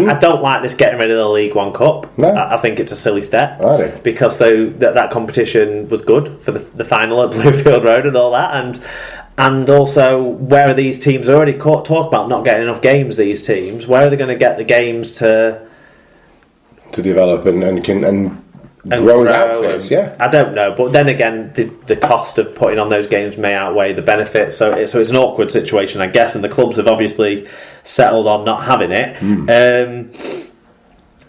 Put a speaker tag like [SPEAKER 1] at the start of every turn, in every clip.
[SPEAKER 1] I don't like this getting rid of the League One Cup.
[SPEAKER 2] No.
[SPEAKER 1] I think it's a silly step.
[SPEAKER 2] I do.
[SPEAKER 1] Because that competition was good for the final at Bluefield Road and all that, and also where are these teams already talk about not getting enough games? These teams, where are they going to get the games to
[SPEAKER 2] develop and grow as outfits? Yeah,
[SPEAKER 1] I don't know, but then again, the cost of putting on those games may outweigh the benefits. So it's an awkward situation, I guess, and the clubs have obviously settled on not having it.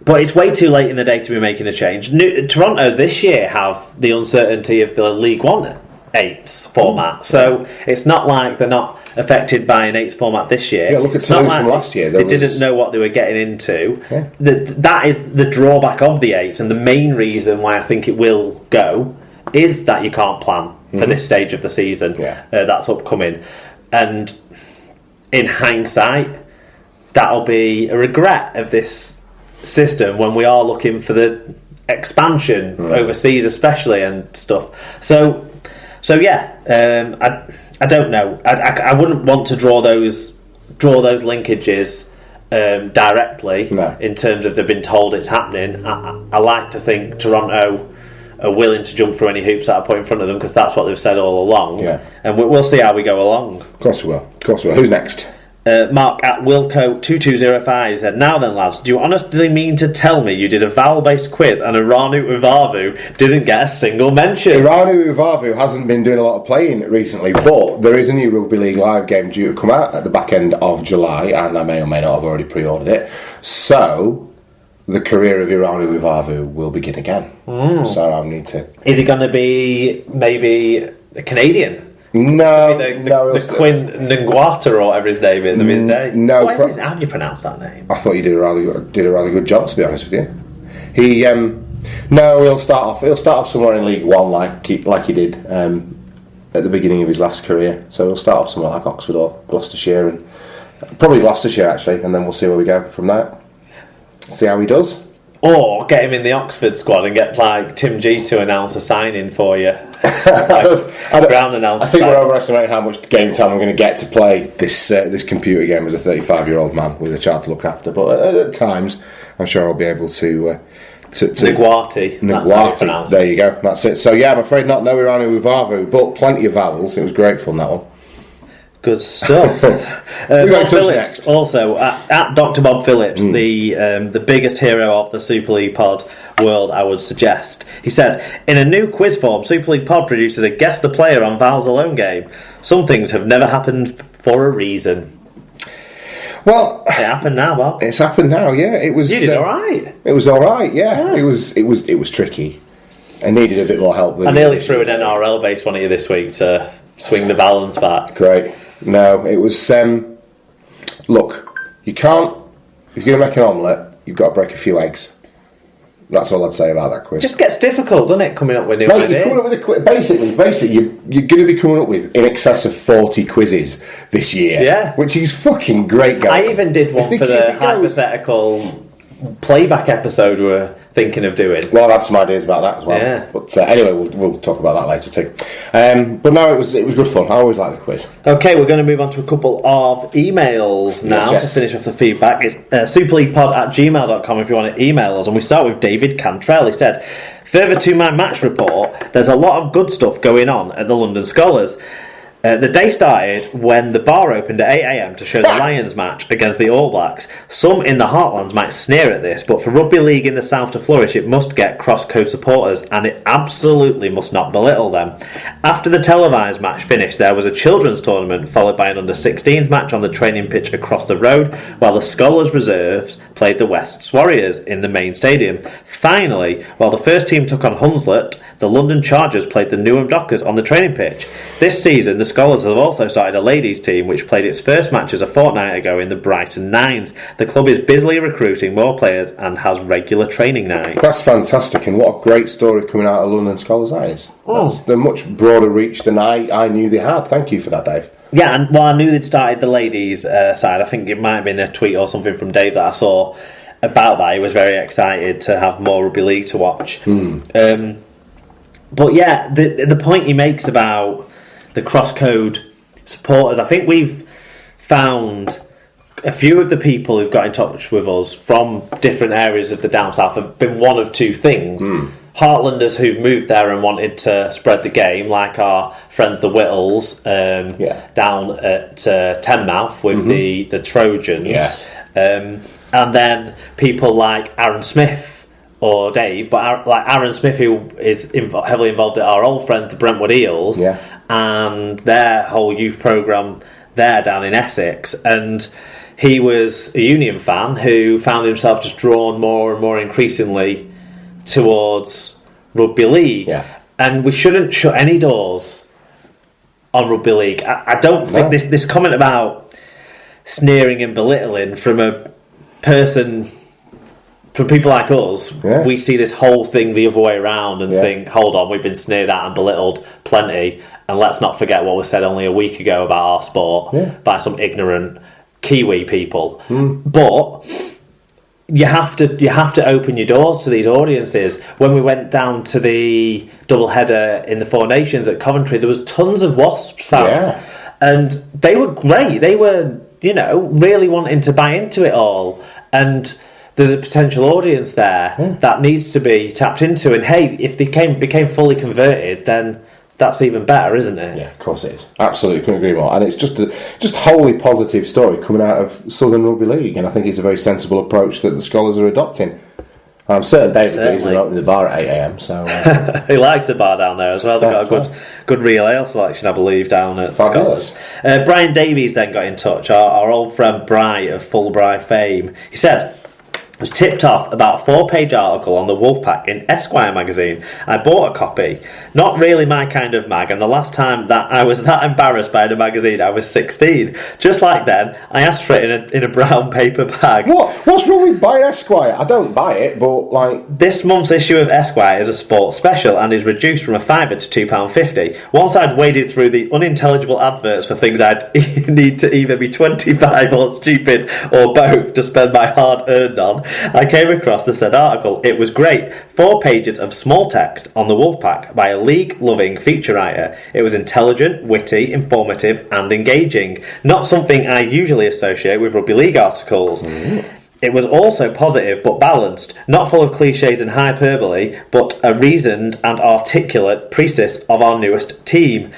[SPEAKER 1] But it's way too late in the day to be making a change. Toronto this year have the uncertainty of the League One eights format, so it's not like they're not affected by an eights format this year.
[SPEAKER 2] Yeah, look at Toulouse from last year.
[SPEAKER 1] They didn't know what they were getting into. Yeah. That is the drawback of the eights, and the main reason why I think it will go is that you can't plan for this stage of the season. That's upcoming, and in hindsight, that'll be a regret of this system when we are looking for the expansion overseas, especially, and stuff. So yeah, I don't know. I wouldn't want to draw those linkages directly in terms of they've been told it's happening. I like to think Toronto are willing to jump through any hoops that are put in front of them, because that's what they've said all along. Yeah. And we'll see how we go along.
[SPEAKER 2] Of course we will. Who's next?
[SPEAKER 1] Mark at Wilco2205 said, "Now then, lads, do you honestly mean to tell me you did a vowel-based quiz and Iranu Uvavu didn't get a single mention?"
[SPEAKER 2] Iranu Uvavu hasn't been doing a lot of playing recently, but there is a new Rugby League Live game due to come out at the back end of July, and I may or may not have already pre-ordered it. So the career of Iranu Uvavu will begin again. So I need to...
[SPEAKER 1] Is he going to be maybe a Canadian?
[SPEAKER 2] No,
[SPEAKER 1] the Quinn Nguata or whatever his name is of his day.
[SPEAKER 2] No,
[SPEAKER 1] how do you pronounce that name?
[SPEAKER 2] I thought you did a rather good job, to be honest with you. He'll start off somewhere in League One like he did at the beginning of his last career. So he'll start off somewhere like Oxford or Gloucestershire, and probably Gloucestershire actually, and then we'll see where we go from there. See how he does.
[SPEAKER 1] Or get him in the Oxford squad and get like Tim G to announce a signing for you.
[SPEAKER 2] I think we're overestimating how much game time I'm going to get to play this computer game as a 35-year-old man with a child to look after. But at times, I'm sure I'll be able to
[SPEAKER 1] Nguati.
[SPEAKER 2] That's how you pronounce it. There you go. That's it. So yeah, I'm afraid not no Iranu Uvavu, but plenty of vowels. It was great fun, that one.
[SPEAKER 1] Good stuff. Bob Phillips, also at Dr. Bob Phillips, the biggest hero of the Super League Pod world, I would suggest. He said, "In a new quiz form, Super League Pod produces a guess the player on Vowels Alone game. Some things have never happened for a reason."
[SPEAKER 2] Well,
[SPEAKER 1] it happened now, Bob.
[SPEAKER 2] It's happened now. Yeah, it was.
[SPEAKER 1] You did all right.
[SPEAKER 2] It was all right. Yeah, it was tricky. I needed a bit more help.
[SPEAKER 1] I nearly threw an NRL based one at you this week to swing the balance back.
[SPEAKER 2] Great. No, it was. Look, you can't. If you're going to make an omelette, you've got to break a few eggs. That's all I'd say about that quiz.
[SPEAKER 1] It just gets difficult, doesn't it? Coming up with new ideas.
[SPEAKER 2] You're coming up with a quiz. Basically, you're going to be coming up with in excess of 40 quizzes this year.
[SPEAKER 1] Yeah,
[SPEAKER 2] which is fucking great. Going.
[SPEAKER 1] I even did one for the hypothetical playback episode we were thinking of doing.
[SPEAKER 2] Well, I've had some ideas about that as well. Yeah. But anyway, we'll talk about that later too. But no, it was good fun. I always like the quiz. Okay,
[SPEAKER 1] we're going to move on to a couple of emails now to finish off the feedback. It's superleaguepod@gmail.com if you want to email us. And we start with David Cantrell. He said, "Further to my match report, there's a lot of good stuff going on at the London Scholars. The day started when the bar opened at 8 a.m. to show the Lions match against the All Blacks. Some in the Heartlands might sneer at this, but for rugby league in the South to flourish, it must get cross-code supporters, and it absolutely must not belittle them. After the televised match finished, there was a children's tournament, followed by an under-16s match on the training pitch across the road, while the Scholars reserves played the West's Warriors in the main stadium. Finally, while the first team took on Hunslet, the London Chargers played the Newham Dockers on the training pitch. This season, the Scholars have also started a ladies' team, which played its first matches a fortnight ago in the Brighton Nines. The club is busily recruiting more players and has regular training nights."
[SPEAKER 2] That's fantastic, and what a great story coming out of London Scholars, that is. That's the much broader reach than I knew they had. Thank you for that, Dave.
[SPEAKER 1] Yeah, and I knew they'd started the ladies' side. I think it might have been a tweet or something from Dave that I saw about that. He was very excited to have more rugby league to watch. But yeah, the point he makes about the cross-code supporters, I think we've found a few of the people who've got in touch with us from different areas of the down south have been one of two things. Heartlanders who've moved there and wanted to spread the game, like our friends the Whittles down at Tenmouth with the Trojans.
[SPEAKER 2] Yes.
[SPEAKER 1] And then people like Aaron Smith or Dave, but like Aaron Smith, who is heavily involved at our old friends, the Brentwood Eels, and their whole youth programme there down in Essex. And he was a Union fan who found himself just drawn more and more increasingly towards rugby league, and we shouldn't shut any doors on rugby league. I don't think this comment about sneering and belittling from a person, from people like us, we see this whole thing the other way around and think, hold on, we've been sneered at and belittled plenty, and let's not forget what was said only a week ago about our sport by some ignorant Kiwi people. But you have to open your doors to these audiences. When we went down to the double header in the Four Nations at Coventry, there was tons of Wasps fans, and they were great. They were, really wanting to buy into it all, and there's a potential audience there that needs to be tapped into. And hey, if they became fully converted, then that's even better, isn't it?
[SPEAKER 2] Yeah, of course it is. Absolutely, couldn't agree more. And it's just wholly positive story coming out of Southern Rugby League, and I think it's a very sensible approach that the scholars are adopting. I'm certain David B's been opening the bar at 8 a.m, so...
[SPEAKER 1] he likes the bar down there as well. They've got a good real ale selection, I believe, down at Scholars. Brian Davies then got in touch, our old friend Bry of Fulbright fame. He said, was tipped off about a 4-page article on the Wolfpack in Esquire magazine. I bought a copy. Not really my kind of mag, and the last time that I was that embarrassed by the magazine, I was 16. Just like then, I asked for it in a brown paper bag.
[SPEAKER 2] What's wrong with buying Esquire? I don't buy it, but like...
[SPEAKER 1] This month's issue of Esquire is a sports special and is reduced from £5 to £2.50. Once I'd waded through the unintelligible adverts for things I'd need to either be 25 or stupid or both to spend my hard-earned on, I came across the said article. It was great. 4 pages of small text on the Wolfpack by a league-loving feature writer. It was intelligent, witty, informative and engaging. Not something I usually associate with rugby league articles. It was also positive but balanced, not full of cliches and hyperbole, but a reasoned and articulate precis of our newest team.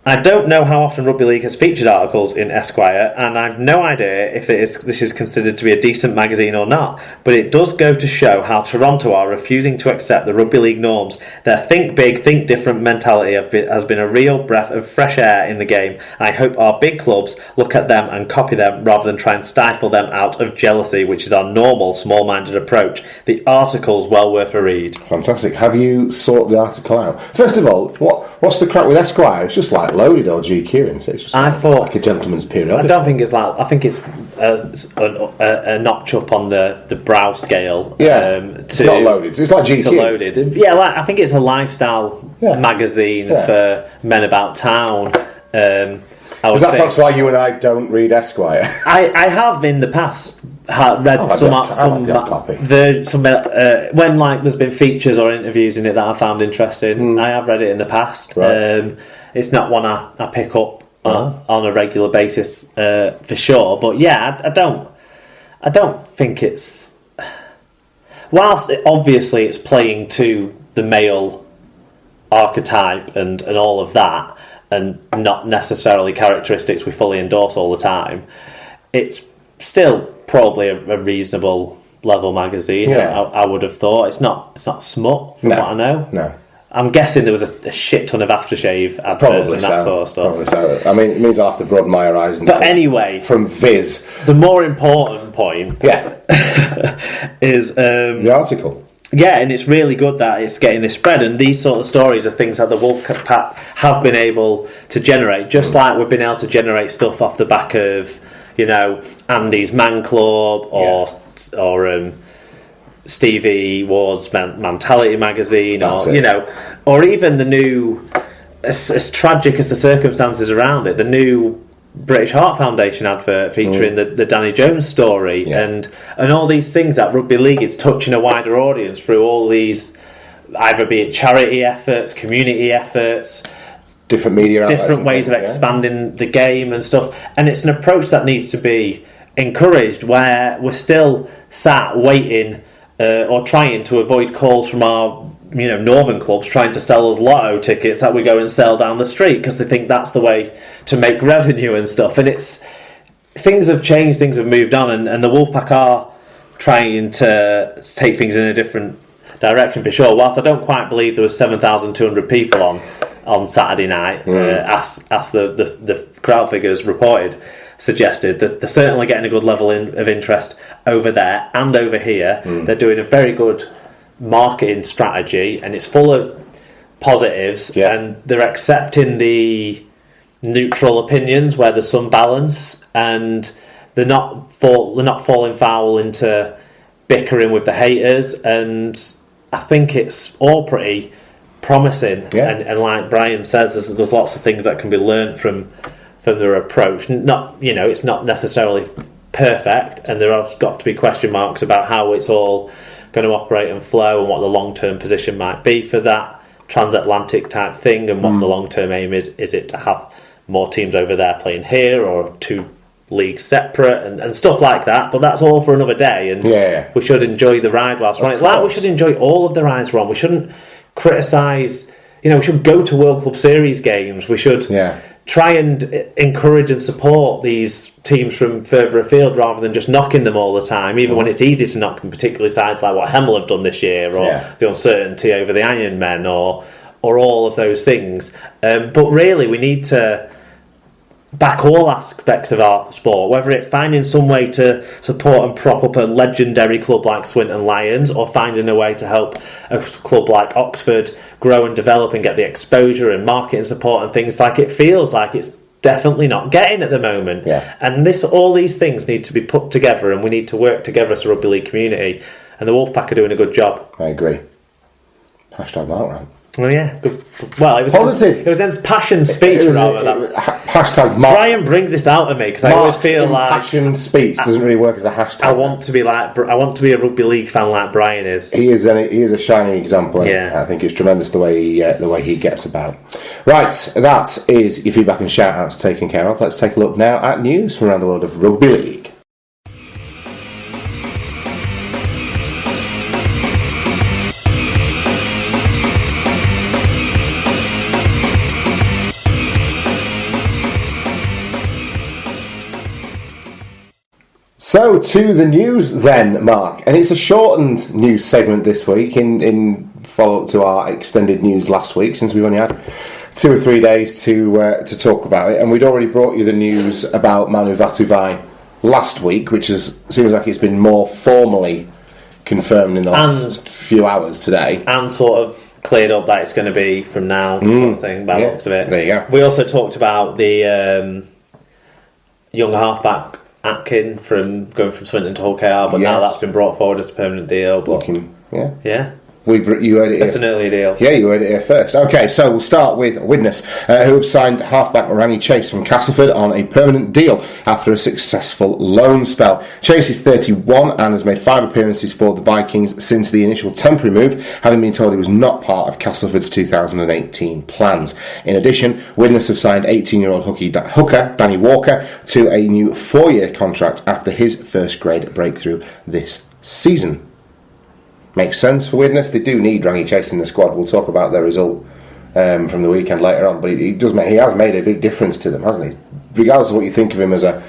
[SPEAKER 1] I don't know how often Rugby League has featured articles in Esquire, and I've no idea if this is considered to be a decent magazine or not, but it does go to show how Toronto are refusing to accept the Rugby League norms. Their think big, think different mentality has been a real breath of fresh air in the game. I hope our big clubs look at them and copy them rather than try and stifle them out of jealousy, which is our normal small-minded approach. The article's well worth a read.
[SPEAKER 2] Fantastic. Have you sought the article out? First of all, what's the crack with Esquire? It's just like Loaded or GQ, isn't it? It's just like a gentleman's periodical.
[SPEAKER 1] I don't think it's like... I think it's a notch up on the brow scale.
[SPEAKER 2] It's not Loaded. It's like GQ.
[SPEAKER 1] Loaded. Yeah, I think it's a lifestyle magazine for men about town.
[SPEAKER 2] Is that perhaps why you and I don't read Esquire?
[SPEAKER 1] I have in the past read when there's been features or interviews in it that I found interesting. I have read it in the past. Right. It's not one I pick up on a regular basis for sure. But yeah, I don't think it's... Whilst obviously it's playing to the male archetype and all of that, and not necessarily characteristics we fully endorse all the time, it's still probably a reasonable level magazine. I would have thought. It's not smut from what I know.
[SPEAKER 2] No.
[SPEAKER 1] I'm guessing there was a shit ton of aftershave adverts and that sort of stuff.
[SPEAKER 2] Probably so. I mean, it means I'll have to broaden my horizons.
[SPEAKER 1] But anyway,
[SPEAKER 2] from Viz,
[SPEAKER 1] the more important point is
[SPEAKER 2] the article.
[SPEAKER 1] Yeah, and it's really good that it's getting this spread, and these sort of stories are things that the Wolfpack have been able to generate, just like we've been able to generate stuff off the back of, Andy's Man Club or Stevie Ward's Mentality magazine, or even the new, as tragic as the circumstances around it, the new British Heart Foundation advert featuring the Danny Jones story and all these things that Rugby League is touching a wider audience through all these, either be it charity efforts, community efforts,
[SPEAKER 2] different media outlets,
[SPEAKER 1] different ways of expanding the game and stuff. And it's an approach that needs to be encouraged, where we're still sat waiting or trying to avoid calls from our northern clubs trying to sell us lotto tickets that we go and sell down the street because they think that's the way to make revenue and stuff. And things have changed, things have moved on, and the Wolfpack are trying to take things in a different direction for sure. Whilst I don't quite believe there was 7,200 people on Saturday night, as the crowd figures suggested, that they're certainly getting a good level of interest over there and over here. They're doing a very good marketing strategy, and it's full of positives, and they're accepting the neutral opinions where there's some balance, and they're not falling foul into bickering with the haters, and I think it's all pretty promising. And like Brian says, there's lots of things that can be learnt from their approach. It's not necessarily perfect, and there have got to be question marks about how it's all going to operate and flow, and what the long-term position might be for that transatlantic type thing, and what the long-term aim is. Is it to have more teams over there playing here, or two leagues separate, and stuff like that? But that's all for another day, and we should enjoy the ride whilst we're on it. Like, we should enjoy all of the rides we're on. We shouldn't criticise, we should go to World Club Series games. We should try and encourage and support these teams from further afield rather than just knocking them all the time, even when it's easy to knock them, particularly sides like what Hemel have done this year, or the uncertainty over the Iron Men, or all of those things. But really, we need to back all aspects of our sport, whether it's finding some way to support and prop up a legendary club like Swinton Lions, or finding a way to help a club like Oxford grow and develop and get the exposure and marketing support and things like it feels like it's definitely not getting at the moment. And all these things need to be put together, and we need to work together as a rugby league community, and the Wolfpack are doing a good job.
[SPEAKER 2] I agree. Hashtag Mark, right?
[SPEAKER 1] Well, yeah. Good. Well, it was
[SPEAKER 2] positive.
[SPEAKER 1] It was in passion speech
[SPEAKER 2] hashtag Mark.
[SPEAKER 1] Brian brings this out of me because I always feel like
[SPEAKER 2] passion speech doesn't really work as a hashtag.
[SPEAKER 1] I want to be a rugby league fan like Brian is.
[SPEAKER 2] He is a shining example. I think it's tremendous the way he gets about. Right, that is your feedback and shout outs taken care of. Let's take a look now at news from around the world of rugby league. So, to the news then, Mark. And it's a shortened news segment this week in follow-up to our extended news last week, since we've only had 2 or 3 days to talk about it. And we'd already brought you the news about Manu Vatuvai last week, which seems like it's been more formally confirmed in the last few hours today. And
[SPEAKER 1] sort of cleared up that it's going to be from now, sort of thing, by the looks of it.
[SPEAKER 2] There you go.
[SPEAKER 1] We also talked about the young halfback Atkin going from Swinton to Hull KR, but now that's been brought forward as a permanent deal.
[SPEAKER 2] You heard it.
[SPEAKER 1] That's an earlier deal.
[SPEAKER 2] Yeah, you heard it here first. Okay, so we'll start with Widnes, who have signed halfback Rangi Chase from Castleford on a permanent deal after a successful loan spell. Chase is 31 and has made 5 appearances for the Vikings since the initial temporary move, having been told he was not part of Castleford's 2018 plans. In addition, Widnes have signed 18-year-old hooker Danny Walker to a new 4-year contract after his first grade breakthrough this season. Makes sense for Widnes. They do need Rangi Chase in the squad. We'll talk about their result from the weekend later on, but he has made a big difference to them, hasn't he? Regardless of what you think of him as a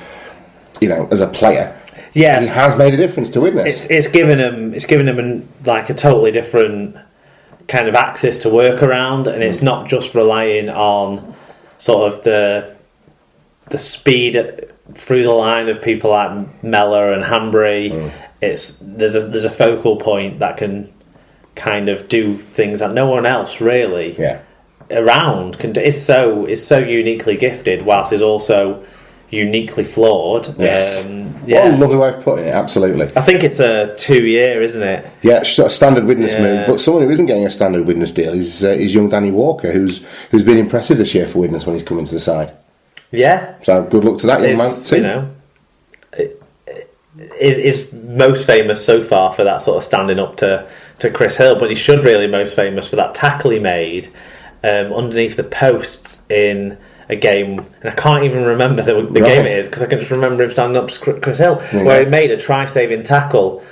[SPEAKER 2] player, he has made a difference to Widnes.
[SPEAKER 1] It's given him like a totally different kind of axis to work around, and it's not just relying on sort of the speed through the line of people like Mellor and Hanbury. There's a focal point that can kind of do things that no one else really around can do. It's so uniquely gifted, whilst is also uniquely flawed.
[SPEAKER 2] Yes. What a lovely way of putting it. Absolutely.
[SPEAKER 1] I think it's a 2-year, isn't it?
[SPEAKER 2] Yeah, it's a standard Widnes move. But someone who isn't getting a standard Widnes deal is young Danny Walker, who's been impressive this year for Widnes when he's come into the side.
[SPEAKER 1] Yeah.
[SPEAKER 2] So good luck to that young man too.
[SPEAKER 1] Is most famous so far for that sort of standing up to Chris Hill, but he should really most famous for that tackle he made underneath the posts in a game, and I can't even remember the game it is because I can just remember him standing up to Chris Hill, where he made a try-saving tackle.